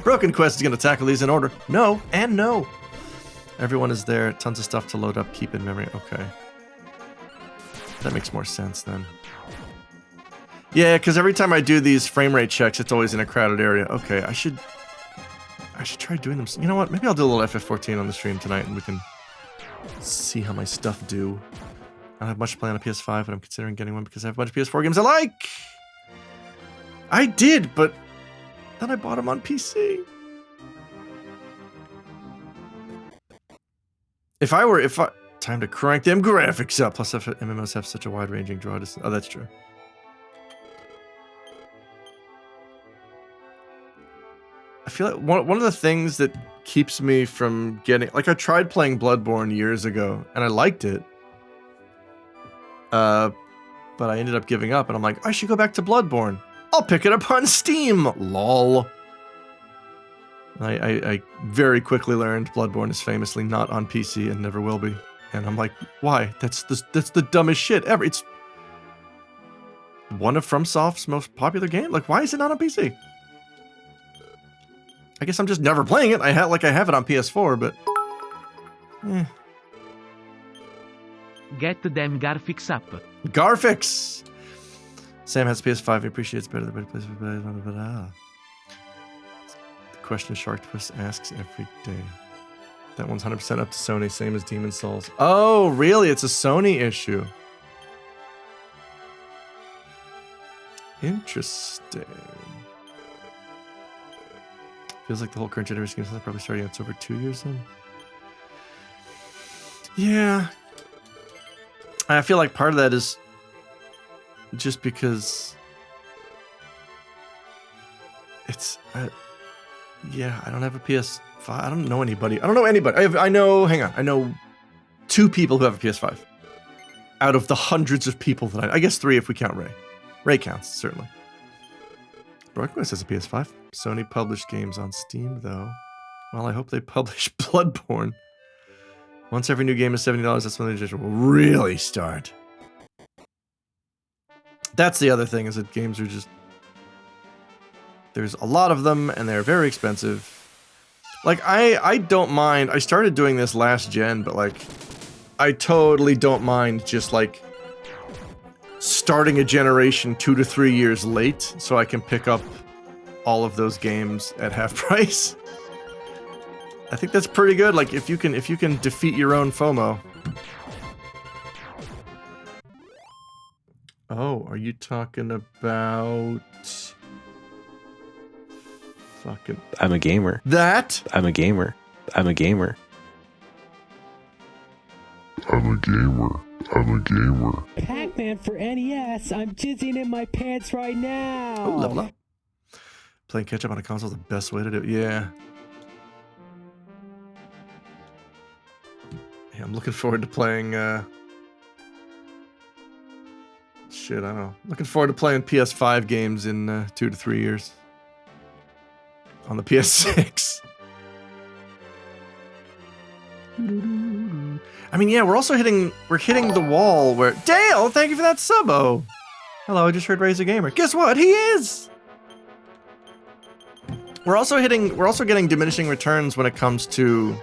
Broken Quest is going to tackle these in order. No and no. Everyone is there. Tons of stuff to load up. Keep in memory. Okay. That makes more sense then. Yeah, because every time I do these frame rate checks, it's always in a crowded area. Okay, I should try doing them. You know what? Maybe I'll do a little FF14 on the stream tonight and we can see how my stuff do. I don't have much to play on a PS5, but I'm considering getting one because I have a bunch of PS4 games I like. I did, but then I bought them on PC. Time to crank them graphics up. Plus, MMOs have such a wide-ranging draw distance. Oh, that's true. I feel like one of the things that keeps me from getting... Like, I tried playing Bloodborne years ago, and I liked it. But I ended up giving up, and I'm like, I should go back to Bloodborne. I'll pick it up on Steam! Lol. I very quickly learned Bloodborne is famously not on PC and never will be. And I'm like, why? That's the dumbest shit ever. It's one of FromSoft's most popular games. Like, why is it not on PC? I guess I'm just never playing it. I have it on PS4, but... Get them Garfix up. Garfix! Sam has PS5. He appreciates better than plays. The question Sharktopus asks every day. That one's 100% up to Sony, same as Demon's Souls. Oh, really? It's a Sony issue. Interesting. Feels like the whole current generation is probably starting. It's over 2 years in. Yeah. I feel like part of that is just because it's yeah, I don't have a PS5. I don't know anybody. I don't know anybody. I know, hang on. I know 2 people who have a PS5 out of the hundreds of people that I guess 3 if we count Ray. Ray counts, certainly. BrokenQuest has a PS5. Sony published games on Steam, though. Well, I hope they publish Bloodborne. Once every new game is $70, that's when the edition will really start. That's the other thing, is that games are just... There's a lot of them, and they're very expensive. Like, I don't mind... I started doing this last gen, but, like... I totally don't mind just, like... starting a generation 2 to 3 years late, so I can pick up all of those games at half price. I think that's pretty good. Like, if you can defeat your own FOMO. Oh, are you talking about... Fucking... I'm a gamer. That? I'm a gamer. I'm a gamer. I'm a gamer. I'm a gamer. Pac-Man for NES. I'm jizzing in my pants right now. Oh, level up. Playing catch up on a console is the best way to do it. Yeah. Yeah, I'm looking forward to playing, shit, I don't know. Looking forward to playing PS5 games in 2 to 3 years. On the PS6. I mean, yeah, we're hitting the wall where... Dale, thank you for that subo! Hello, I just heard Razor Gamer. Guess what? He is! We're also getting diminishing returns when it comes to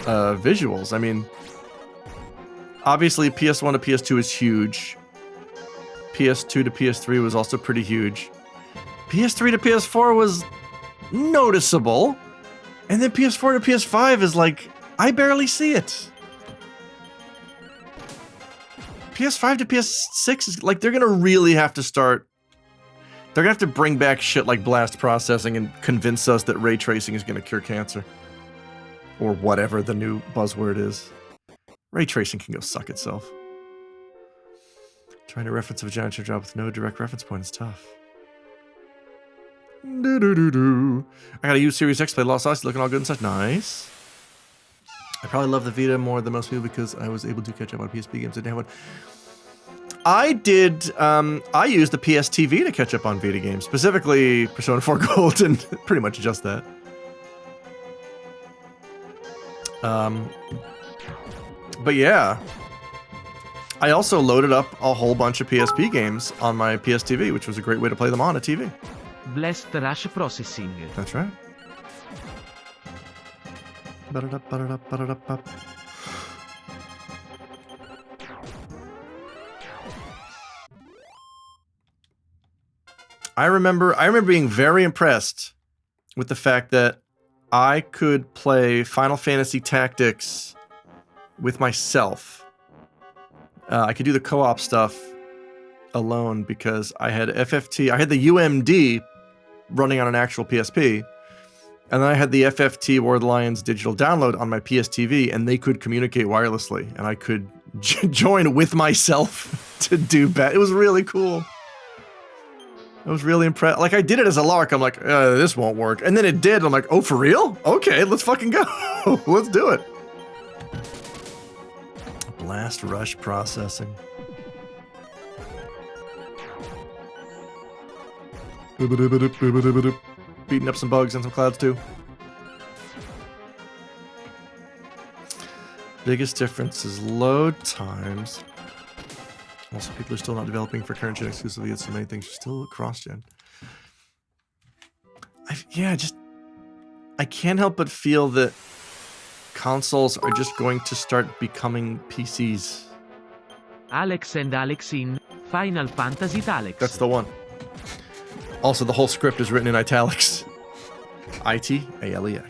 visuals. I mean, obviously PS1 to PS2 is huge. PS2 to PS3 was also pretty huge. PS3 to PS4 was noticeable. And then PS4 to PS5 is like, I barely see it. PS5 to PS6 is like, they're gonna really have to start... They're gonna have to bring back shit like blast processing and convince us that ray tracing is gonna cure cancer. Or whatever the new buzzword is. Ray tracing can go suck itself. Trying to reference a vagina job with no direct reference point is tough. I gotta use Series X, play Lost Odyssey, looking all good and such. Nice. I probably love the Vita more than most people because I was able to catch up on PSP games. I didn't have one. I did, I used the PS TV to catch up on Vita games, specifically Persona 4 Gold, and pretty much just that. But yeah. I also loaded up a whole bunch of PSP games on my PS TV, which was a great way to play them on a TV. Blessed Rush Processing. That's right. I remember being very impressed with the fact that I could play Final Fantasy Tactics with myself. I could do the co-op stuff alone because I had FFT. I had the UMD running on an actual PSP, and then I had the FFT War of the Lions digital download on my PS TV, and they could communicate wirelessly, and I could join with myself to do bat. It was really cool. I was really impressed. Like, I did it as a lark. I'm like, this won't work. And then it did. I'm like, oh, for real? Okay, let's fucking go. Let's do it. Blast Rush Processing. Beating up some bugs and some clouds, too. Biggest difference is load times. Also, people are still not developing for current gen exclusively, yet so many things are still cross-gen. I can't help but feel that consoles are just going to start becoming PCs. Alex and Alex in Final Fantasy Alex. That's the one. Also, the whole script is written in italics. ITALEX.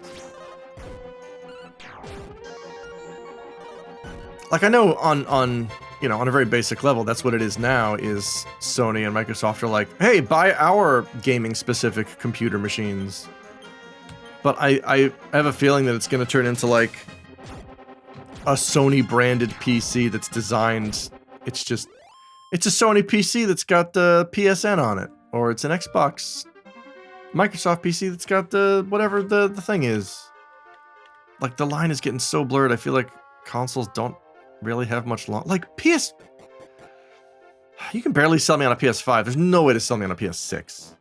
Like, I know on you know, on a very basic level, that's what it is now, is Sony and Microsoft are like, hey, buy our gaming-specific computer machines. But I have a feeling that it's going to turn into, like, a Sony-branded PC that's designed It's just, it's a Sony PC that's got the PSN on it, or it's an Xbox, Microsoft PC that's got the whatever the thing is. Like the line is getting so blurred. I feel like consoles don't really have much like PS. You can barely sell me on a PS5. There's no way to sell me on a PS6.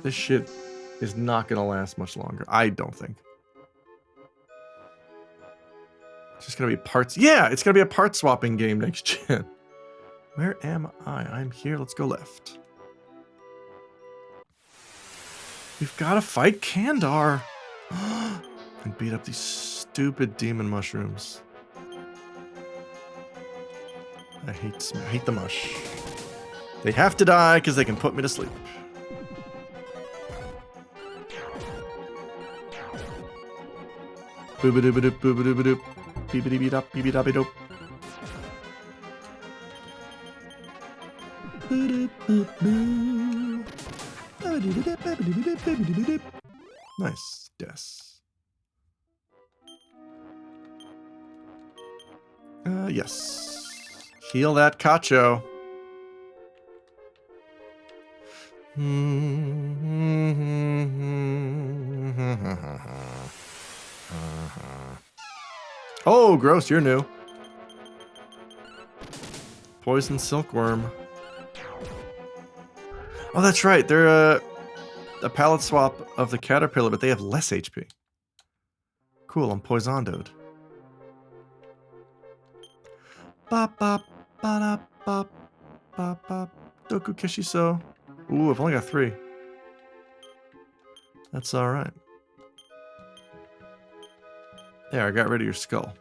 This shit is not gonna last much longer. I don't think. It's just gonna be parts. Yeah, it's gonna be a part swapping game next gen. Where am I? I'm here. Let's go left. We've got to fight Kandar and beat up these stupid demon mushrooms. I hate the mush. They have to die because they can put me to sleep. Boobadoobadoo, boobadoobadoo, beebidee-beedop, beebidop-beedop. Nice, yes. Yes. Heal that Cacho. Oh, gross, you're new. Poison silkworm. Oh, that's right. They're a palette swap of the caterpillar, but they have less HP. Cool, I'm poisoned. Bop bop ba bop bop bop. Doku Keshiso. Ooh, I've only got 3. That's alright. There, I got rid of your skull.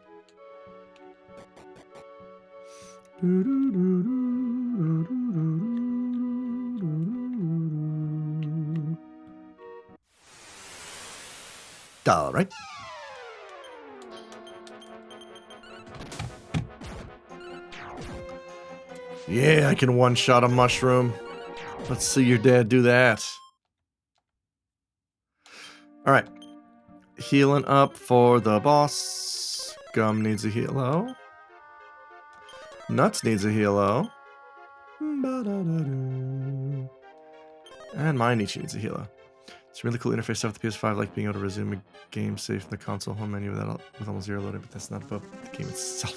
Alright. Yeah, I can one-shot a mushroom. Let's see your dad do that. Alright. Healing up for the boss. Gum needs a healo. Nuts needs a healo. And Mainichi needs a healo. It's a really cool interface stuff with the PS5, like being able to resume a game safe in the console home menu with almost zero loading, but that's not about the game itself.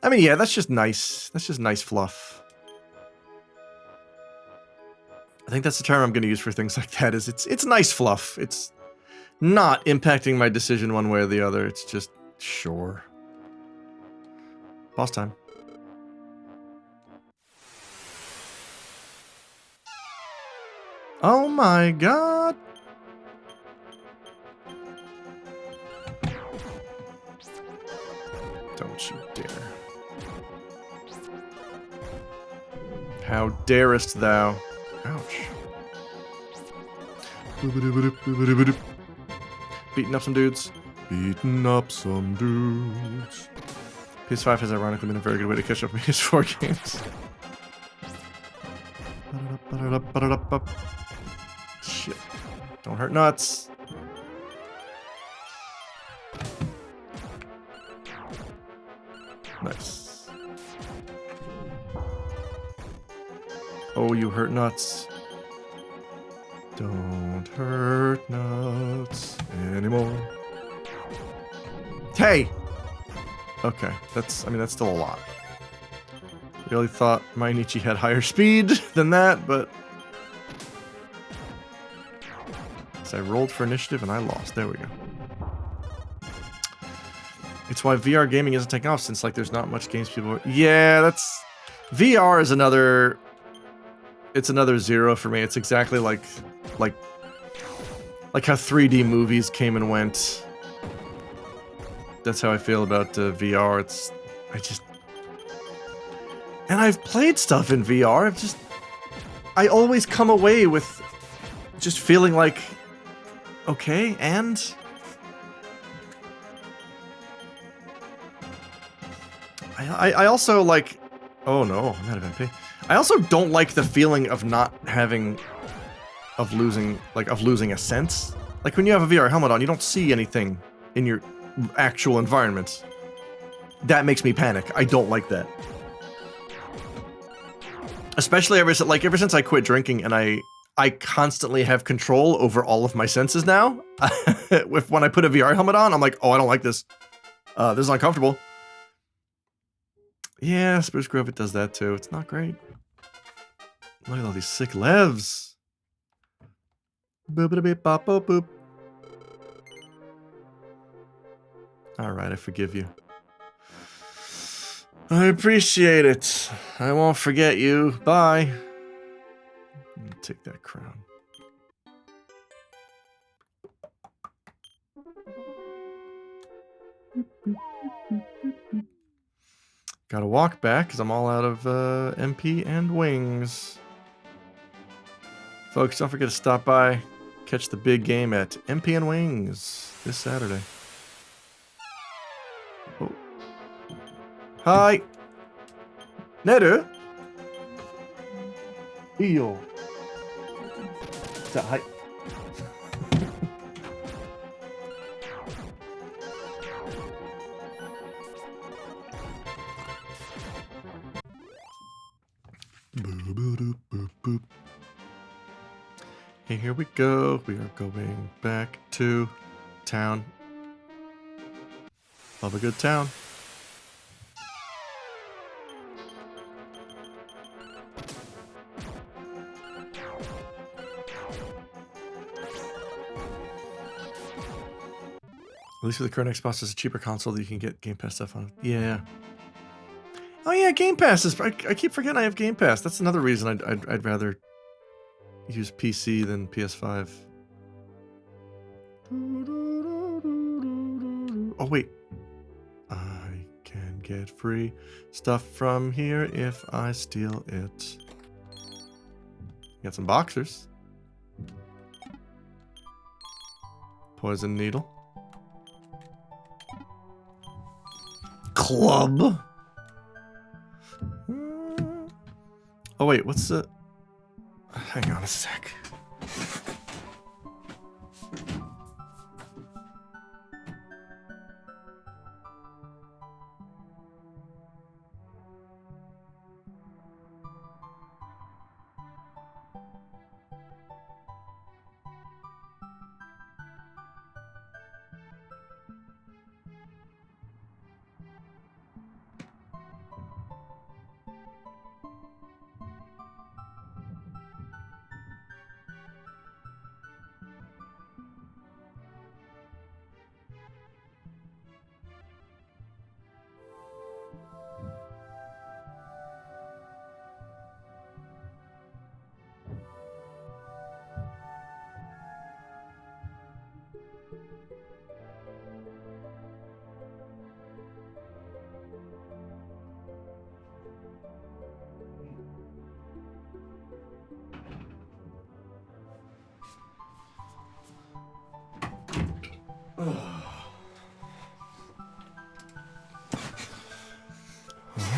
I mean, yeah, that's just nice. That's just nice fluff. I think that's the term I'm going to use for things like that. Is it's nice fluff. It's not impacting my decision one way or the other. It's just sure. Boss time. Oh my god! Don't you dare. How darest thou? Ouch. Beating up some dudes. Beating up some dudes. PS5 has ironically been a very good way to catch up with PS4 games. Shit. Don't hurt nuts. Nice. Oh, you hurt nuts. Don't hurt nuts anymore. Hey! Okay, that's still a lot. Really thought Mainichi had higher speed than that, but... So I rolled for initiative and I lost. There we go. It's why VR gaming isn't taking off, since like there's not much games people... Yeah, that's... VR is another... It's another 0 for me. It's exactly like how 3D movies came and went. That's how I feel about VR. And I've played stuff in VR. I always come away with just feeling like, okay, and I also like, oh no, I'm out of MP. I also don't like the feeling of not having, of losing a sense. Like when you have a VR helmet on, you don't see anything in your actual environment. that makes me panic. I don't like that. Especially ever since I quit drinking, and I constantly have control over all of my senses now. When I put a VR helmet on, I'm like, oh, I don't like this. This is uncomfortable. Yeah, Spruce Grove, it does that too. It's not great. Look at all these sick levs. Boop-a-da-beep-bop-boop-boop. Alright, I forgive you. I appreciate it. I won't forget you. Bye. Take that crown. Gotta walk back because I'm all out of MP and wings. Folks, don't forget to stop by, catch the big game at MP and Wings this Saturday. Oh. Hi! Neru? Iyo. Hi. Hey, here we go. We are going back to town. Love a good town. At least for the current Xbox, it's a cheaper console that you can get Game Pass stuff on. Yeah. Oh yeah, Game Pass is. I keep forgetting I have Game Pass. That's another reason I'd rather use PC than PS5. Oh wait, I can get free stuff from here if I steal it. Got some boxers. Poison needle. Club. Oh wait, what's the... Hang on a sec.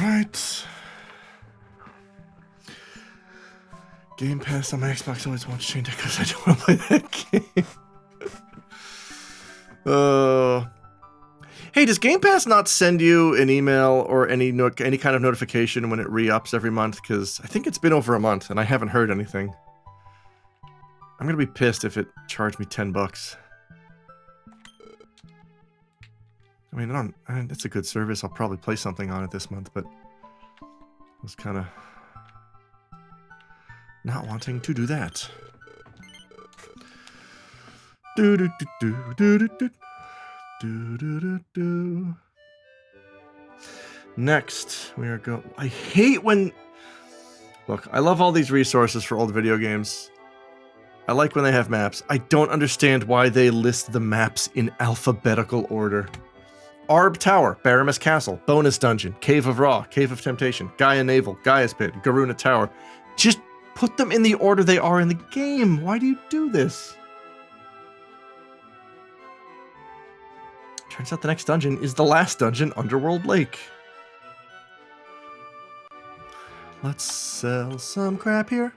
Alright. Game Pass on my Xbox always wants to change it because I don't want to play that game. Hey, does Game Pass not send you an email or any kind of notification when it re-ups every month? Because I think it's been over a month and I haven't heard anything. I'm gonna be pissed if it charged me $10. I mean, it's a good service. I'll probably play something on it this month, but I was kind of not wanting to do that. Do do do do do do do do do do do. Next, we are go. I hate when. Look, I love all these resources for old video games. I like when they have maps. I don't understand why they list the maps in alphabetical order. Arb Tower, Baramus Castle, Bonus Dungeon, Cave of Ra, Cave of Temptation, Gaia Naval, Gaia's Pit, Garuna Tower. Just put them in the order they are in the game. Why do you do this? Turns out the next dungeon is the last dungeon, Underworld Lake. Let's sell some crap here.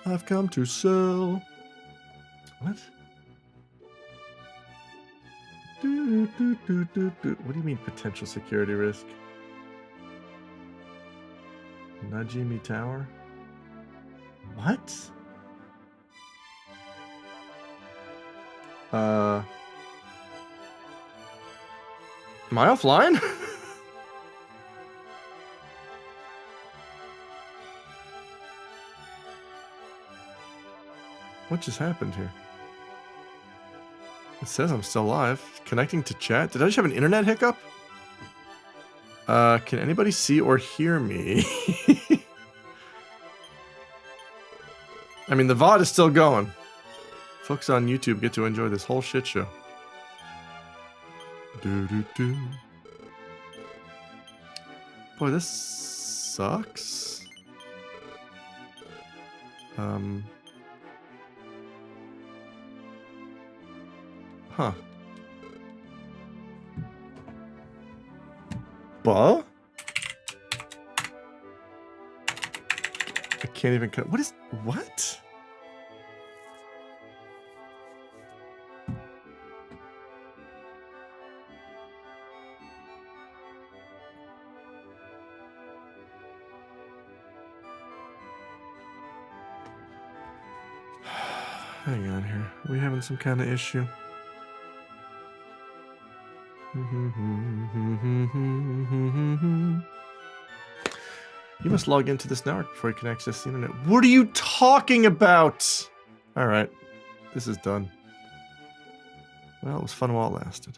I've come to sell... What? What do you mean potential security risk? Najimi Tower? What? Am I offline? What just happened here? It says I'm still live. Connecting to chat. Did I just have an internet hiccup? Can anybody see or hear me? I mean, the VOD is still going. Folks on YouTube get to enjoy this whole shit show. Do. Boy, this sucks. Huh. Buh? I can't even cut. What is. What? Hang on here. Are we having some kind of issue? You must log into this network before you can access the internet. What are you talking about? Alright. This is done. Well, it was fun while it lasted.